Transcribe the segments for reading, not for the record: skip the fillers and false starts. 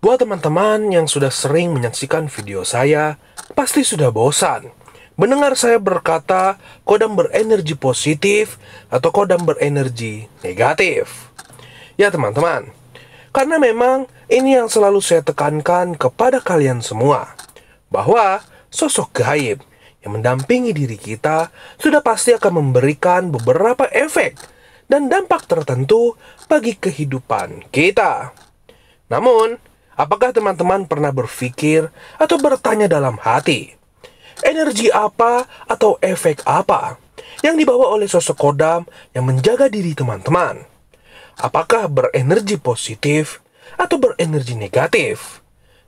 Buat teman-teman yang sudah sering menyaksikan video saya, pasti sudah bosan mendengar saya berkata kodam berenergi positif atau kodam berenergi negatif. Ya teman-teman, karena memang ini yang selalu saya tekankan kepada kalian semua, bahwa sosok gaib yang mendampingi diri kita sudah pasti akan memberikan beberapa efek dan dampak tertentu bagi kehidupan kita. Namun, apakah teman-teman pernah berpikir atau bertanya dalam hati, energi apa atau efek apa yang dibawa oleh sosok kodam yang menjaga diri teman-teman? Apakah berenergi positif atau berenergi negatif?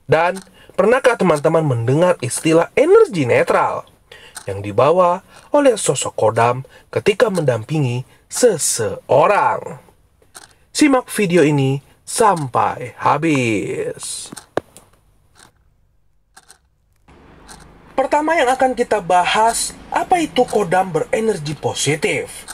Dan pernahkah teman-teman mendengar istilah energi netral yang dibawa oleh sosok kodam ketika mendampingi seseorang? Simak video ini sampai habis. Pertama yang akan kita bahas, apa itu kodam berenergi positif?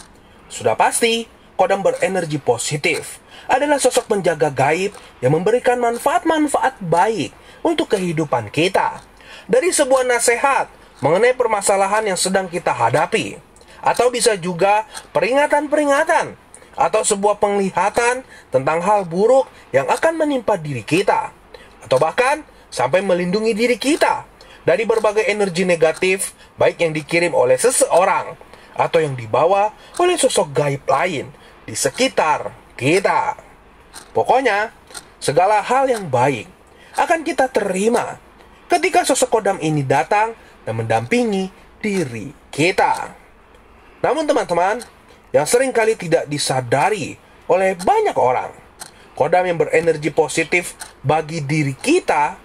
Sudah pasti, kodam berenergi positif adalah sosok penjaga gaib yang memberikan manfaat-manfaat baik untuk kehidupan kita. Dari sebuah nasihat mengenai permasalahan yang sedang kita hadapi, atau bisa juga peringatan-peringatan atau sebuah penglihatan tentang hal buruk yang akan menimpa diri kita, atau bahkan sampai melindungi diri kita dari berbagai energi negatif, baik yang dikirim oleh seseorang atau yang dibawa oleh sosok gaib lain di sekitar kita. Pokoknya, segala hal yang baik akan kita terima ketika sosok kodam ini datang dan mendampingi diri kita. Namun teman-teman, yang seringkali tidak disadari oleh banyak orang, kodam yang berenergi positif bagi diri kita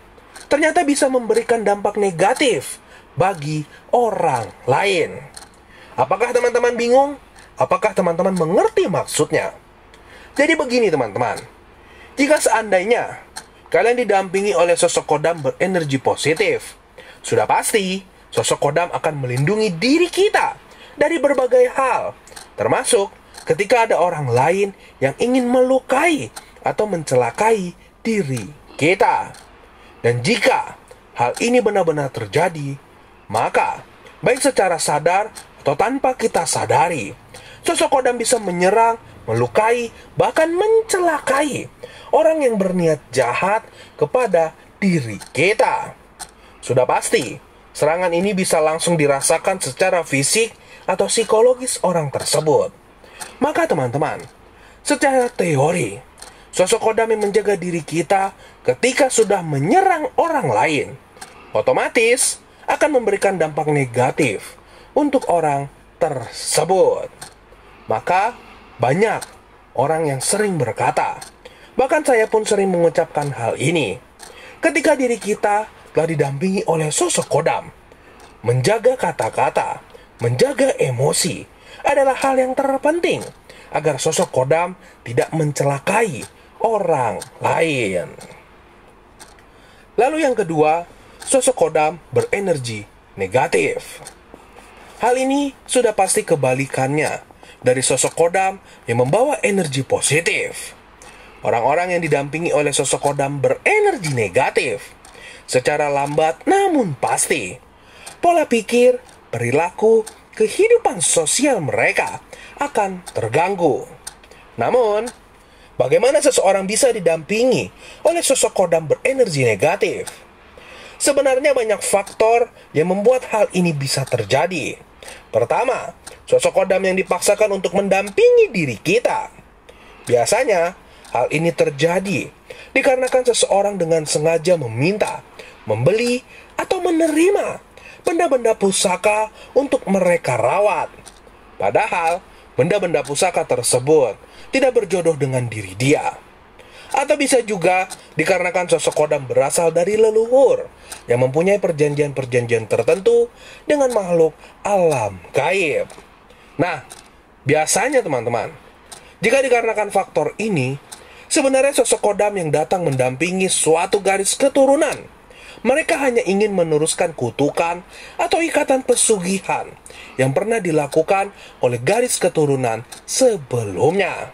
ternyata bisa memberikan dampak negatif bagi orang lain. Apakah teman-teman bingung? Apakah teman-teman mengerti maksudnya? Jadi begini teman-teman, jika seandainya kalian didampingi oleh sosok kodam berenergi positif, sudah pasti sosok kodam akan melindungi diri kita dari berbagai hal, termasuk ketika ada orang lain yang ingin melukai atau mencelakai diri kita. Dan jika hal ini benar-benar terjadi, maka baik secara sadar atau tanpa kita sadari, sosok kodam bisa menyerang, melukai, bahkan mencelakai orang yang berniat jahat kepada diri kita. Sudah pasti, serangan ini bisa langsung dirasakan secara fisik atau psikologis orang tersebut. Maka teman-teman, secara teori, sosok kodam yang menjaga diri kita ketika sudah menyerang orang lain, otomatis akan memberikan dampak negatif untuk orang tersebut. Maka banyak orang yang sering berkata, bahkan saya pun sering mengucapkan hal ini, ketika diri kita telah didampingi oleh sosok kodam, menjaga kata-kata, menjaga emosi adalah hal yang terpenting agar sosok kodam tidak mencelakai orang lain. Lalu yang kedua, sosok kodam berenergi negatif. Hal ini sudah pasti kebalikannya dari sosok kodam yang membawa energi positif. Orang-orang yang didampingi oleh sosok kodam berenergi negatif, secara lambat namun pasti, pola pikir, perilaku, kehidupan sosial mereka akan terganggu. Namun, bagaimana seseorang bisa didampingi oleh sosok kodam berenergi negatif? Sebenarnya banyak faktor yang membuat hal ini bisa terjadi. Pertama, sosok kodam yang dipaksakan untuk mendampingi diri kita. Biasanya, hal ini terjadi dikarenakan seseorang dengan sengaja meminta, membeli, atau menerima benda-benda pusaka untuk mereka rawat. Padahal, benda-benda pusaka tersebut tidak berjodoh dengan diri dia. Atau bisa juga dikarenakan sosok kodam berasal dari leluhur yang mempunyai perjanjian-perjanjian tertentu dengan makhluk alam gaib. Nah, Biasanya teman-teman, jika dikarenakan faktor ini, sebenarnya sosok kodam yang datang mendampingi suatu garis keturunan, mereka hanya ingin meneruskan kutukan atau ikatan pesugihan yang pernah dilakukan oleh garis keturunan sebelumnya.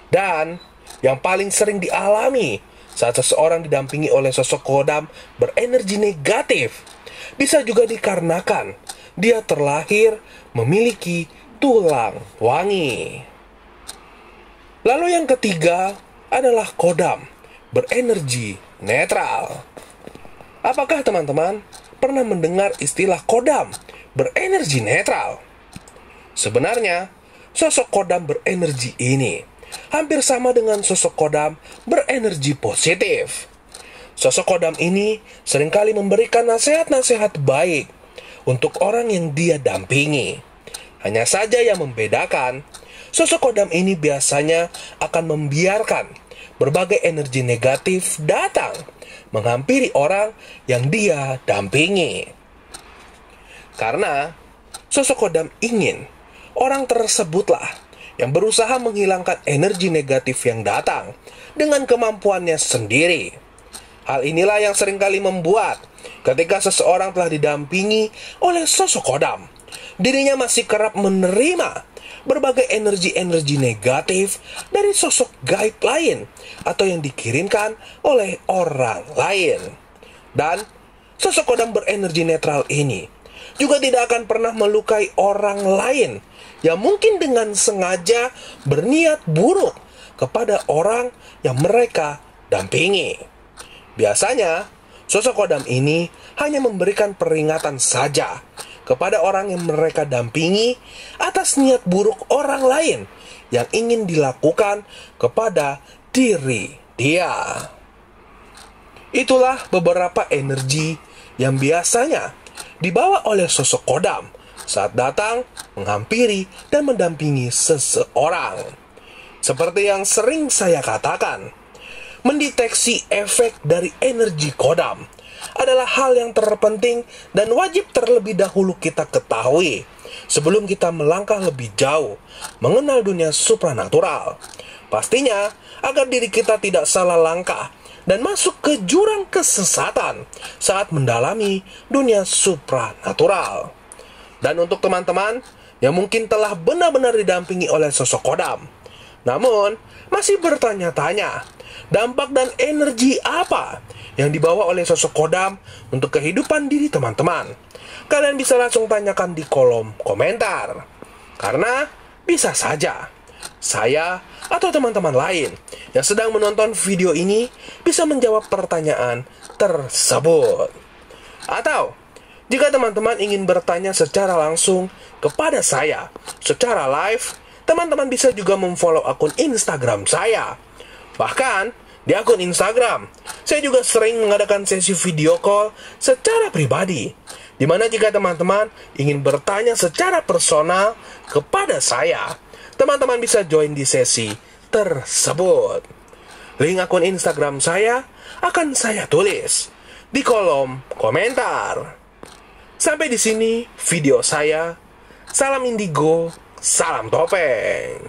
Dan yang paling sering dialami saat seseorang didampingi oleh sosok kodam berenergi negatif, bisa juga dikarenakan dia terlahir memiliki tulang wangi. Lalu yang ketiga adalah kodam berenergi netral. Apakah teman-teman pernah mendengar istilah kodam berenergi netral? Sebenarnya, sosok kodam berenergi ini hampir sama dengan sosok kodam berenergi positif. Sosok kodam ini seringkali memberikan nasihat-nasihat baik untuk orang yang dia dampingi. Hanya saja yang membedakan, sosok kodam ini biasanya akan membiarkan berbagai energi negatif datang menghampiri orang yang dia dampingi. Karena sosok kodam ingin orang tersebutlah yang berusaha menghilangkan energi negatif yang datang dengan kemampuannya sendiri. Hal inilah yang seringkali membuat ketika seseorang telah didampingi oleh sosok kodam, dirinya masih kerap menerima berbagai energi-energi negatif dari sosok gaib lain atau yang dikirimkan oleh orang lain. Dan sosok kodam berenergi netral ini juga tidak akan pernah melukai orang lain yang mungkin dengan sengaja berniat buruk kepada orang yang mereka dampingi. Biasanya, sosok kodam ini hanya memberikan peringatan saja kepada orang yang mereka dampingi atas niat buruk orang lain yang ingin dilakukan kepada diri dia. Itulah beberapa energi yang biasanya dibawa oleh sosok kodam saat datang menghampiri dan mendampingi seseorang. Seperti yang sering saya katakan, mendeteksi efek dari energi kodam adalah hal yang terpenting dan wajib terlebih dahulu kita ketahui sebelum kita melangkah lebih jauh mengenal dunia supranatural. Pastinya agar diri kita tidak salah langkah dan masuk ke jurang kesesatan saat mendalami dunia supranatural. Dan untuk teman-teman yang mungkin telah benar-benar didampingi oleh sosok kodam, namun masih bertanya-tanya, dampak dan energi apa yang dibawa oleh sosok kodam untuk kehidupan diri teman-teman? Kalian bisa langsung tanyakan di kolom komentar. Karena bisa saja saya atau teman-teman lain yang sedang menonton video ini bisa menjawab pertanyaan tersebut. Atau jika teman-teman ingin bertanya secara langsung kepada saya secara live, teman-teman bisa juga memfollow akun Instagram saya. Bahkan di akun Instagram, saya juga sering mengadakan sesi video call secara pribadi, di mana jika teman-teman ingin bertanya secara personal kepada saya, teman-teman bisa join di sesi tersebut. Link akun Instagram saya akan saya tulis di kolom komentar. Sampai di sini video saya. Salam indigo, salam topeng.